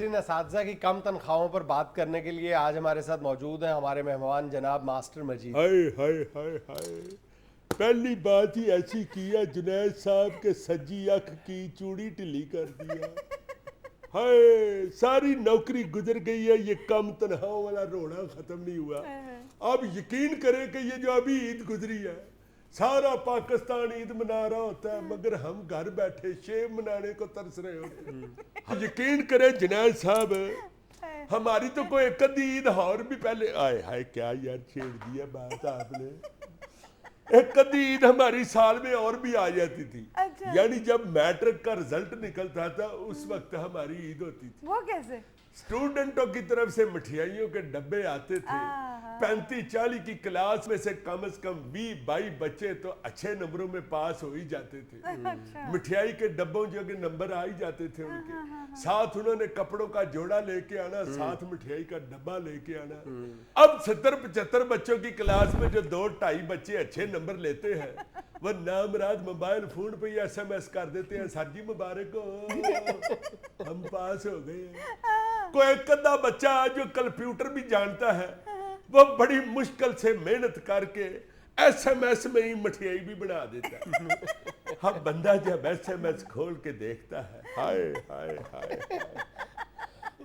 ناظرین، اساتذہ کی کم تنخواہوں پر بات کرنے کے لیے آج ہمارے ساتھ موجود ہیں ہمارے مہمان جناب ماسٹر مجید۔ ہائے ہائے ہائے ہائے، پہلی بات ہی ایسی کیا جنید صاحب کے سجی اکھ کی چوڑی ٹلی کر دیا۔ ہائے ساری نوکری گزر گئی ہے، یہ کم تنخواہوں والا رونا ختم نہیں ہوا۔ اب یقین کریں کہ یہ جو ابھی عید گزری ہے، سارا پاکستان عید منا رہا ہوتا ہے مگر ہم گھر بیٹھے شیو منانے کو ترس رہے ہوتے ہیں۔ یقین کریں جنید صاحب، ہماری تو کوئی ایک ادھی عید اور بھی پہلے آئے ہائے کیا یار چھیڑ دیا بات آپ نے۔ ایک ادھی عید ہماری سال میں اور بھی آ جاتی تھی، یعنی جب میٹرک کا رزلٹ نکلتا تھا اس وقت ہماری عید ہوتی تھی۔ وہ کیسے؟ اسٹوڈنٹوں کی طرف سے مٹھائیوں کے ڈبے آتے تھے، 35-40 کی کلاس میں سے کم از کم 20-22 بچے تو اچھے نمبروں میں پاس ہو ہی جاتے تھے۔ مٹھائی کے ڈبوں جو کہ نمبر آ ہی جاتے تھے ان کے ساتھ، انہوں نے کپڑوں کا جوڑا لے کے آنا، ساتھ مٹھائی کا ڈبہ لے کے آنا۔ اب 70-75 بچوں کی کلاس میں جو 2-2.5 بچے اچھے نمبر لیتے ہیں، وہ نامراد موبائل فون پہ ہی SMS کر دیتے ہیں، سر جی مبارک ہو ہم پاس ہو گئے ہیں۔ کوئی ایک ادھا بچہ جو کمپیوٹر بھی جانتا ہے، وہ بڑی مشکل سے محنت کر کے SMS میں ہی مٹھائی بھی بنا دیتا ہے۔ اب بندہ جب SMS کھول کے دیکھتا ہے، ہائے ہائے ہائے،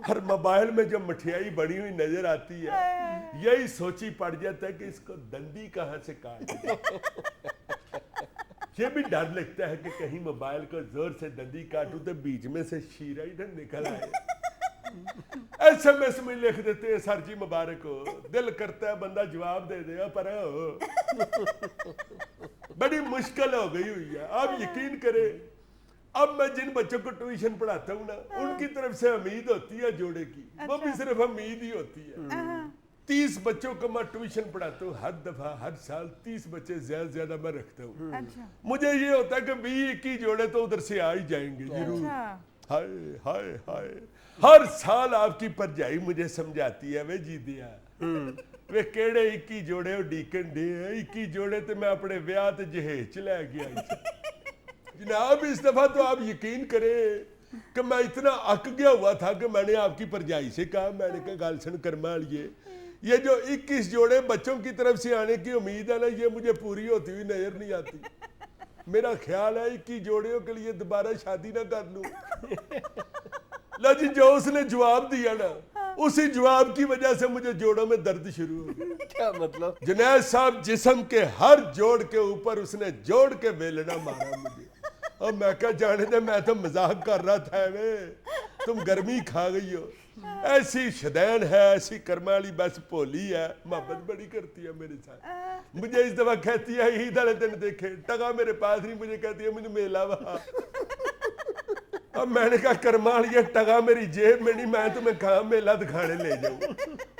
ہر موبائل میں جو مٹھائی بڑی ہوئی نظر آتی ہے، یہی سوچی پڑ جاتا ہے کہ اس کو دندی کہاں سے کاٹ دیا۔ یہ بھی ڈر لگتا ہے کہ کہیں موبائل کو زور سے دندی کاٹوں تو بیچ میں سے شیرہ ہی نہ نکل آئے۔ SMS میں لکھ دیتے ہیں سر جی مبارک ہو، دل کرتا ہے بندہ جواب دے دے پر ہو۔ بڑی مشکل ہو گئی ہوئی ہے۔ آپ یقین کریں، اب میں جن بچوں کو ٹیوشن پڑھاتا ہوں نا، ان کی طرف سے امید ہوتی ہے جوڑے کی، وہ بھی صرف امید ہی ہوتی ہے۔ 30 بچوں کو میں ٹیوشن پڑھاتا ہوں، ہر دفعہ ہر سال 30 بچے زیادہ زیادہ میں رکھتا ہوں۔ مجھے یہ ہوتا ہے کہ 20-21 جوڑے تو ادھر سے آ ہی جائیں گے ضرور۔ ہائے ہائے ہائے، ہر سال آپ کی پرجائی مجھے سمجھاتی ہے وے جی دیا وے کیڑے 21 جوڑے ہو ڈیکن ڈے ہیں، 21 جوڑے تے میں اپنے ویاہ تے جہیز لے گیا۔ جناب اس دفعہ تو آپ یقین کریں کہ میں اتنا اک گیا ہوا تھا کہ میں نے آپ کی پرجائی سے کہا، میں نے کہا گال سن کرما لیے، یہ جو 21 جوڑے بچوں کی طرف سے آنے کی امید ہے نا، یہ مجھے پوری ہوتی ہوئی نظر نہیں آتی۔ میرا خیال ہے 21 جوڑیوں کے لیے دوبارہ شادی نہ کر لوں۔ لیکن جو اس نے جواب دیا نا، اسی جواب کی وجہ سے مجھے جوڑوں میں درد شروع ہو گیا۔ کیا مطلب؟ جنید صاحب جسم کے ہر جوڑ کے اوپر اس نے جوڑ کے بیلنا مارا مجھے، اور میں کہا جانے دے، میں تو مذاق کر رہا تھا، تم گرمی کھا گئی ہو۔ ایسی شدین ہے، ایسی کرمالی، بس پولی ہے، محبت بڑی کرتی ہے میرے ساتھ۔ مجھے اس دفعہ کہتی ہے عید والے دن دیکھے ٹگا میرے پاس نہیں، مجھے کہتی ہے مجھے میلہ وہاں۔ اب میں نے کہا کرمال یہ ٹگا میری جیب میں نہیں، میں تمہیں کہاں میلہ دکھانے لے جاؤں۔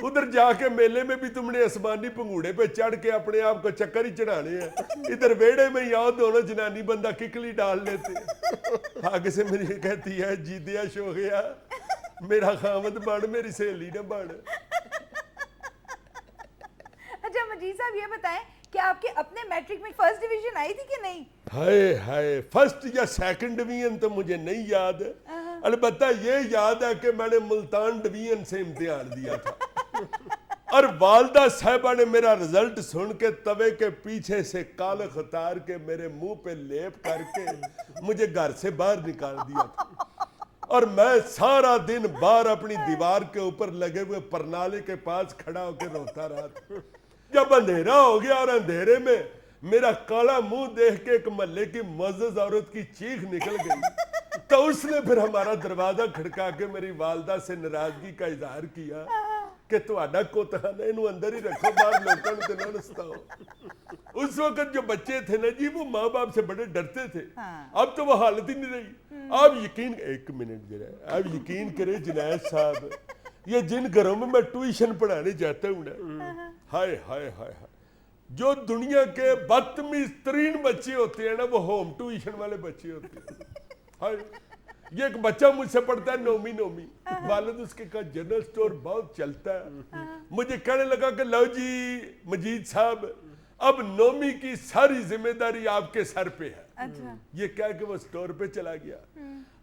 ادھر جا کے میلے میں بھی تم نے آسمانی پنگوڑے پہ چڑھ کے اپنے آپ کو چکر ہی چڑھانے ہیں، ادھر ویڑے میں ہی آؤ دونوں جنانی بندہ ککلی ڈال لیتے۔ آگے سے مجھے کہتی ہے جی دیا شو گیا، میرا خامد بن، میری سہیلی نہ بن۔ اچھا مجید صاحب یہ بتائیں کہ آپ کے اپنے میٹرک میں فرسٹ ڈویژن آئی تھی کہ نہیں؟ ہائے ہائے، فرسٹ یا سیکنڈ ڈویژن تو مجھے نہیں یاد، البتہ یہ یاد ہے کہ میں نے ملتان ڈویژن سے امتحان دیا تھا، اور والدہ صاحبہ نے میرا رزلٹ سن کے توے کے پیچھے سے کالخ اتار کے میرے منہ پہ لیپ کر کے مجھے گھر سے باہر نکال دیا تھا، اور میں سارا دن باہر اپنی دیوار کے اوپر لگے ہوئے پرنالے کے پاس کھڑا ہو کے روتا رہا تھا۔ جب اندھیرا ہو گیا اور اندھیرے میں میرا کالا منہ دیکھ کے ایک محلے کی معزز عورت کی چیخ نکل گئی، تو اس نے پھر ہمارا دروازہ کھڑکا کے میری والدہ سے ناراضگی کا اظہار کیا کہ تہاڈا کوتانا انہوں اندر ہی رکھو، باہر لوگوں نے نہ نستا ہو۔ اس وقت جو بچے تھے نا جی، وہ ماں باپ سے بڑے ڈرتے تھے، اب تو وہ حالت ہی نہیں رہی۔ آپ یقین، ایک منٹ ذرا، آپ یقین کریں جنید صاحب، یہ جن گھروں میں ٹیوشن پڑھانے جاتا ہوں نا، ہائے ہائے ہائے ہائے، جو دنیا کے بدتمیز ترین بچے ہوتے ہیں نا، وہ ہوم ٹیوشن والے بچے ہوتے ہیں۔ ہائے، یہ ایک بچہ مجھ سے پڑھتا ہے نومی، والد اس کے کہا جنرل سٹور بہت چلتا ہے، مجھے کہنے لگا کہ لو جی مجید صاحب اب نومی کی ساری ذمہ داری آپ کے سر پہ ہے۔ یہ کہہ کہ وہ سٹور پہ چلا گیا۔